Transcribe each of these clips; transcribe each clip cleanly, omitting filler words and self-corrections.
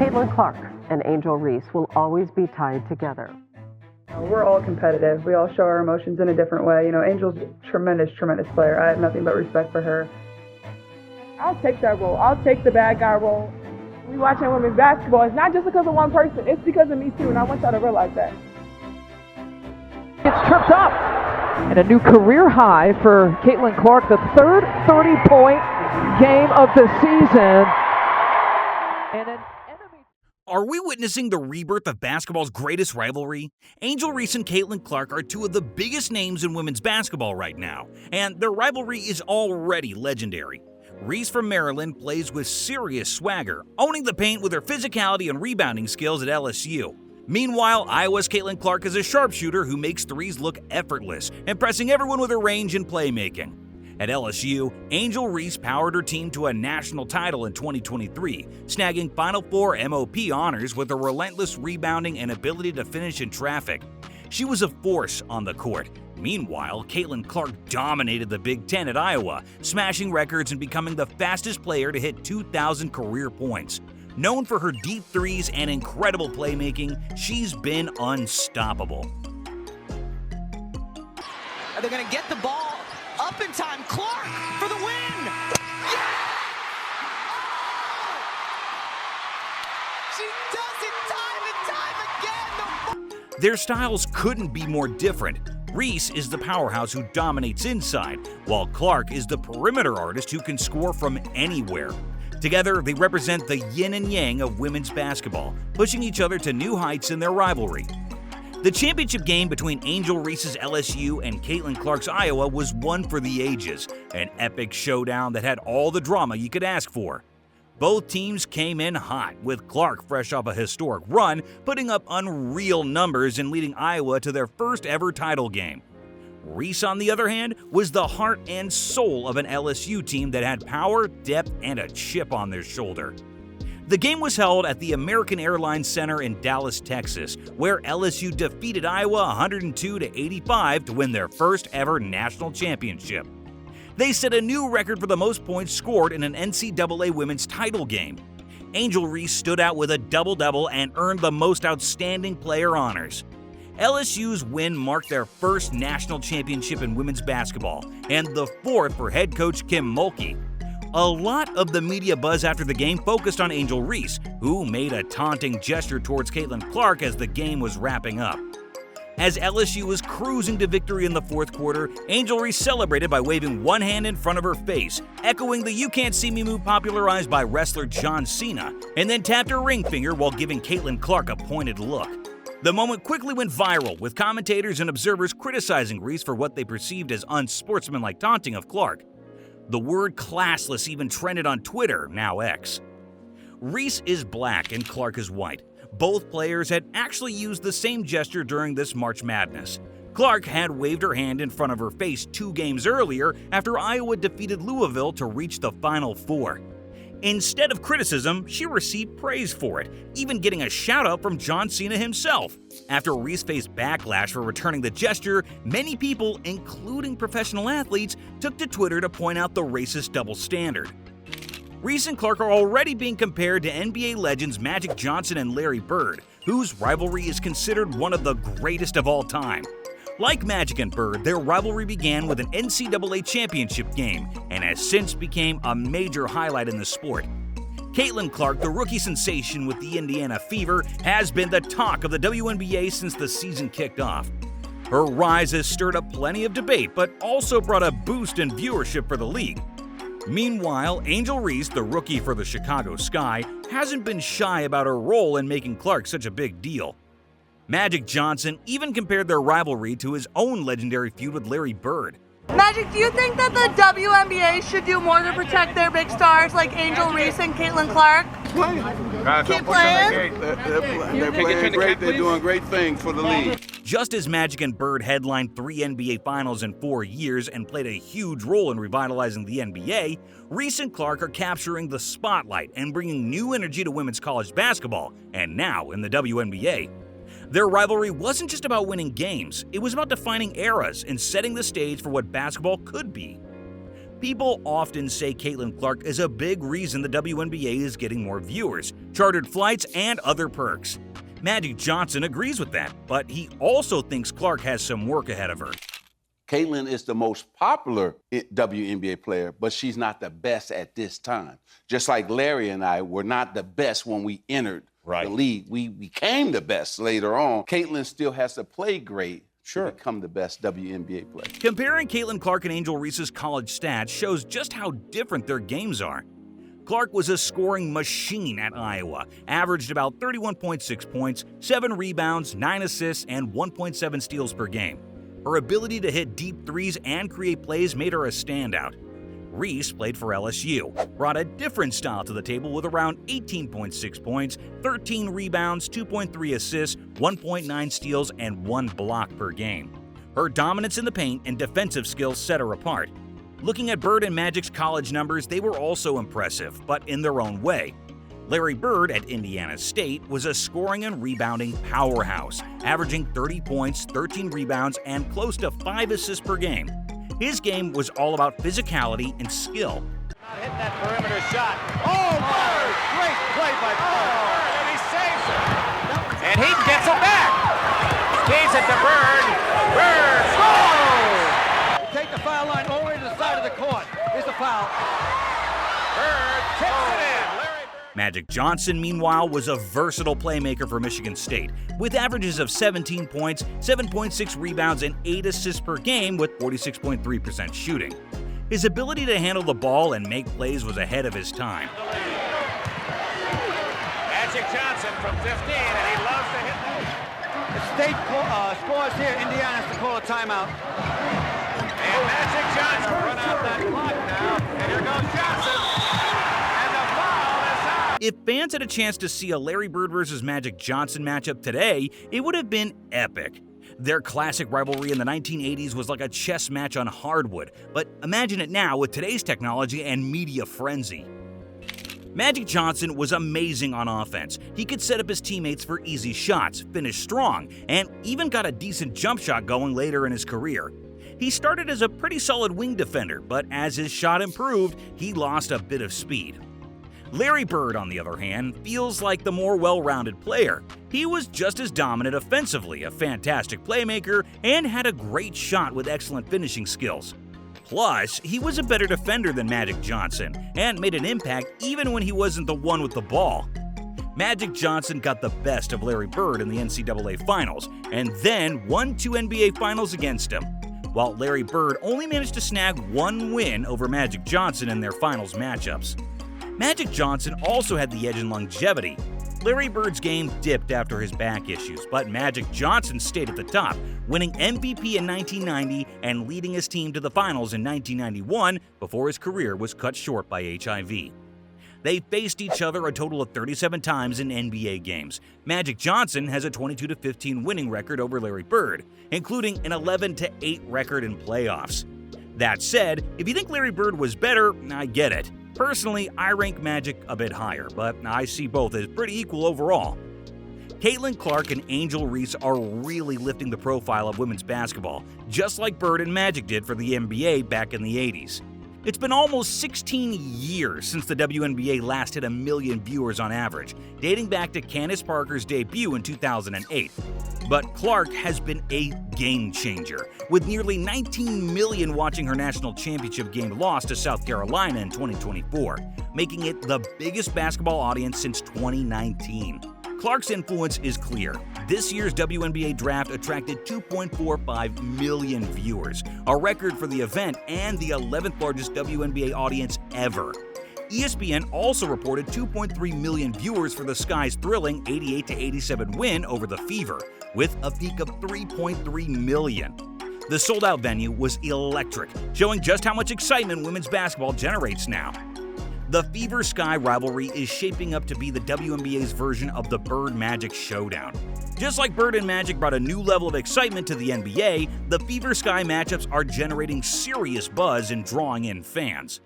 Caitlin Clark and Angel Reese will always be tied together. We're all competitive. We all show our emotions in a different way. Angel's a tremendous player. I have nothing but respect for her. I'll take that role. I'll take the bad guy role. We watching women's basketball. It's not just because of one person. It's because of me too, and I want y'all to realize that. It's tripped up. And a new career high for Caitlin Clark, the third 30-point game of the season. And an enemy. Are we witnessing the rebirth of basketball's greatest rivalry? Angel Reese and Caitlin Clark are two of the biggest names in women's basketball right now, and their rivalry is already legendary. Reese from Maryland plays with serious swagger, owning the paint with her physicality and rebounding skills at LSU. Meanwhile, Iowa's Caitlin Clark is a sharpshooter who makes threes look effortless, impressing everyone with her range and playmaking. At LSU, Angel Reese powered her team to a national title in 2023, snagging Final Four MOP honors with her relentless rebounding and ability to finish in traffic. She was a force on the court. Meanwhile, Caitlin Clark dominated the Big Ten at Iowa, smashing records and becoming the fastest player to hit 2,000 career points. Known for her deep threes and incredible playmaking, she's been unstoppable. Are they going to get the ball up in time? Clark for the win! Yeah! Oh! She does it time and time again! Their styles couldn't be more different. Reese is the powerhouse who dominates inside, while Clark is the perimeter artist who can score from anywhere. Together, they represent the yin and yang of women's basketball, pushing each other to new heights in their rivalry. The championship game between Angel Reese's LSU and Caitlin Clark's Iowa was one for the ages, an epic showdown that had all the drama you could ask for. Both teams came in hot, with Clark fresh off a historic run, putting up unreal numbers and leading Iowa to their first ever title game. Reese, on the other hand, was the heart and soul of an LSU team that had power, depth, and a chip on their shoulder. The game was held at the American Airlines Center in Dallas, Texas, where LSU defeated Iowa 102-85 to win their first ever national championship. They set a new record for the most points scored in an NCAA women's title game. Angel Reese stood out with a double-double and earned the most outstanding player honors. LSU's win marked their first national championship in women's basketball, and the fourth for head coach Kim Mulkey. A lot of the media buzz after the game focused on Angel Reese, who made a taunting gesture towards Caitlin Clark as the game was wrapping up. As LSU was cruising to victory in the fourth quarter, Angel Reese celebrated by waving one hand in front of her face, echoing the "You Can't See Me" move popularized by wrestler John Cena, and then tapped her ring finger while giving Caitlin Clark a pointed look. The moment quickly went viral, with commentators and observers criticizing Reese for what they perceived as unsportsmanlike taunting of Clark. The word classless even trended on Twitter, now X. Reese is black and Clark is white. Both players had actually used the same gesture during this March Madness. Clark had waved her hand in front of her face 2 games earlier after Iowa defeated Louisville to reach the Final Four. Instead of criticism, she received praise for it, even getting a shout-out from John Cena himself. After Reese faced backlash for returning the gesture, many people, including professional athletes, took to Twitter to point out the racist double standard. Reese and Clark are already being compared to NBA legends Magic Johnson and Larry Bird, whose rivalry is considered one of the greatest of all time. Like Magic and Bird, their rivalry began with an NCAA championship game and has since become a major highlight in the sport. Caitlin Clark, the rookie sensation with the Indiana Fever, has been the talk of the WNBA since the season kicked off. Her rise has stirred up plenty of debate, but also brought a boost in viewership for the league. Meanwhile, Angel Reese, the rookie for the Chicago Sky, hasn't been shy about her role in making Clark such a big deal. Magic Johnson even compared their rivalry to his own legendary feud with Larry Bird. Magic, do you think that the WNBA should do more to protect their big stars like Angel Reese and Caitlin Clark? Keep playing? They're playing great. They're doing great things for the league. Just as Magic and Bird headlined 3 NBA Finals in 4 years and played a huge role in revitalizing the NBA, Reese and Clark are capturing the spotlight and bringing new energy to women's college basketball, and now in the WNBA. Their rivalry wasn't just about winning games, it was about defining eras and setting the stage for what basketball could be. People often say Caitlin Clark is a big reason the WNBA is getting more viewers, chartered flights, and other perks. Magic Johnson agrees with that, but he also thinks Clark has some work ahead of her. Caitlin is the most popular WNBA player, but she's not the best at this time. Just like Larry and I were not the best when we entered the league. We became the best later on. Caitlin still has to play great to become the best WNBA player. Comparing Caitlin Clark and Angel Reese's college stats shows just how different their games are. Clark was a scoring machine at Iowa, averaged about 31.6 points, 7 rebounds, 9 assists, and 1.7 steals per game. Her ability to hit deep threes and create plays made her a standout. Reese played for LSU, brought a different style to the table with around 18.6 points, 13 rebounds, 2.3 assists, 1.9 steals, and 1 block per game. Her dominance in the paint and defensive skills set her apart. Looking at Bird and Magic's college numbers, they were also impressive, but in their own way. Larry Bird at Indiana State was a scoring and rebounding powerhouse, averaging 30 points, 13 rebounds, and close to 5 assists per game. His game was all about physicality and skill. Not hitting that perimeter shot. Oh, Bird! Great play by Bird, and he saves it. And he gets it back. Gives it to Bird. Bird scores! Take the foul line all the way to the side of the court. Here's the foul. Bird tips it in. Magic Johnson, meanwhile, was a versatile playmaker for Michigan State, with averages of 17 points, 7.6 rebounds, and 8 assists per game with 46.3% shooting. His ability to handle the ball and make plays was ahead of his time. Magic Johnson from 15, and he loves to hit those. The state scores here. Indiana has to call a timeout. And Magic Johnson run out that clock now, and here goes Johnson. If fans had a chance to see a Larry Bird versus Magic Johnson matchup today, it would have been epic. Their classic rivalry in the 1980s was like a chess match on hardwood, but imagine it now with today's technology and media frenzy. Magic Johnson was amazing on offense. He could set up his teammates for easy shots, finish strong, and even got a decent jump shot going later in his career. He started as a pretty solid wing defender, but as his shot improved, he lost a bit of speed. Larry Bird, on the other hand, feels like the more well-rounded player. He was just as dominant offensively, a fantastic playmaker, and had a great shot with excellent finishing skills. Plus, he was a better defender than Magic Johnson, and made an impact even when he wasn't the one with the ball. Magic Johnson got the best of Larry Bird in the NCAA Finals, and then won 2 NBA Finals against him, while Larry Bird only managed to snag 1 win over Magic Johnson in their Finals matchups. Magic Johnson also had the edge in longevity. Larry Bird's game dipped after his back issues, but Magic Johnson stayed at the top, winning MVP in 1990 and leading his team to the finals in 1991 before his career was cut short by HIV. They faced each other a total of 37 times in NBA games. Magic Johnson has a 22-15 winning record over Larry Bird, including an 11-8 record in playoffs. That said, if you think Larry Bird was better, I get it. Personally, I rank Magic a bit higher, but I see both as pretty equal overall. Caitlin Clark and Angel Reese are really lifting the profile of women's basketball, just like Bird and Magic did for the NBA back in the 80s. It's been almost 16 years since the WNBA last hit 1 million viewers on average, dating back to Candace Parker's debut in 2008. But Clark has been a game changer, with nearly 19 million watching her national championship game loss to South Carolina in 2024, making it the biggest basketball audience since 2019. Clark's influence is clear. This year's WNBA draft attracted 2.45 million viewers, a record for the event and the 11th largest WNBA audience ever. ESPN also reported 2.3 million viewers for the Sky's thrilling 88-87 win over the Fever, with a peak of 3.3 million. The sold-out venue was electric, showing just how much excitement women's basketball generates now. The Fever-Sky rivalry is shaping up to be the WNBA's version of the Bird-Magic showdown. Just like Bird and Magic brought a new level of excitement to the NBA, the Fever-Sky matchups are generating serious buzz and drawing in fans.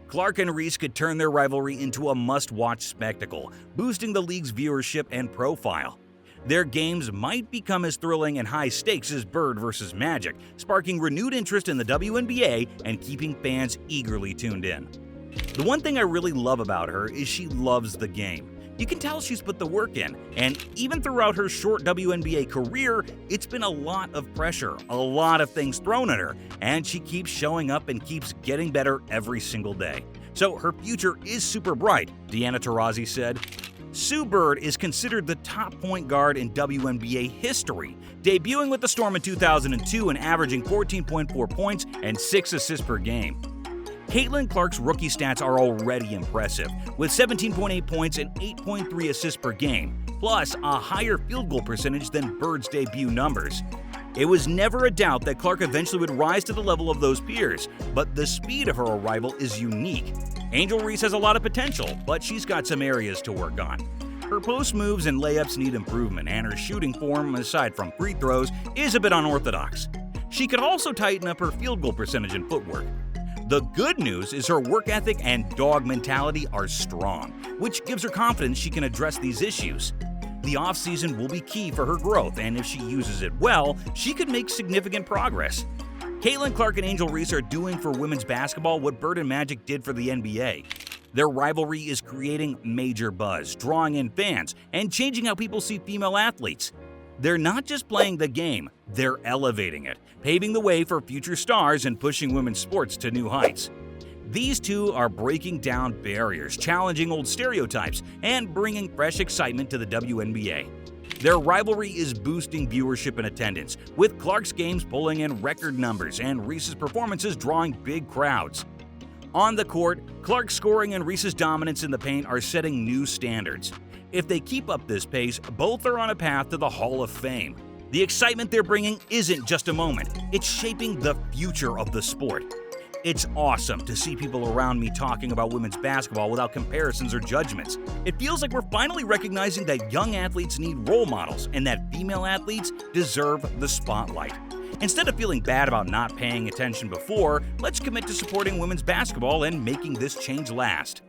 Clark and Reese could turn their rivalry into a must-watch spectacle, boosting the league's viewership and profile. Their games might become as thrilling and high stakes as Bird versus Magic, sparking renewed interest in the WNBA and keeping fans eagerly tuned in. The one thing I really love about her is she loves the game. You can tell she's put the work in, and even throughout her short WNBA career, it's been a lot of pressure, a lot of things thrown at her, and she keeps showing up and keeps getting better every single day. So her future is super bright, Deanna Taurasi said. Sue Bird is considered the top point guard in WNBA history, debuting with the Storm in 2002 and averaging 14.4 points and 6 assists per game. Caitlin Clark's rookie stats are already impressive, with 17.8 points and 8.3 assists per game, plus a higher field goal percentage than Bird's debut numbers. It was never a doubt that Clark eventually would rise to the level of those peers, but the speed of her arrival is unique. Angel Reese has a lot of potential, but she's got some areas to work on. Her post moves and layups need improvement, and her shooting form, aside from free throws, is a bit unorthodox. She could also tighten up her field goal percentage and footwork. The good news is her work ethic and dog mentality are strong, which gives her confidence she can address these issues. The offseason will be key for her growth, and if she uses it well, she could make significant progress. Caitlin Clark and Angel Reese are doing for women's basketball what Bird and Magic did for the NBA. Their rivalry is creating major buzz, drawing in fans, and changing how people see female athletes. They're not just playing the game, they're elevating it, paving the way for future stars and pushing women's sports to new heights. These two are breaking down barriers, challenging old stereotypes, and bringing fresh excitement to the WNBA. Their rivalry is boosting viewership and attendance, with Clark's games pulling in record numbers and Reese's performances drawing big crowds. On the court, Clark's scoring and Reese's dominance in the paint are setting new standards. If they keep up this pace, both are on a path to the Hall of Fame. The excitement they're bringing isn't just a moment, it's shaping the future of the sport. It's awesome to see people around me talking about women's basketball without comparisons or judgments. It feels like we're finally recognizing that young athletes need role models and that female athletes deserve the spotlight. Instead of feeling bad about not paying attention before, let's commit to supporting women's basketball and making this change last.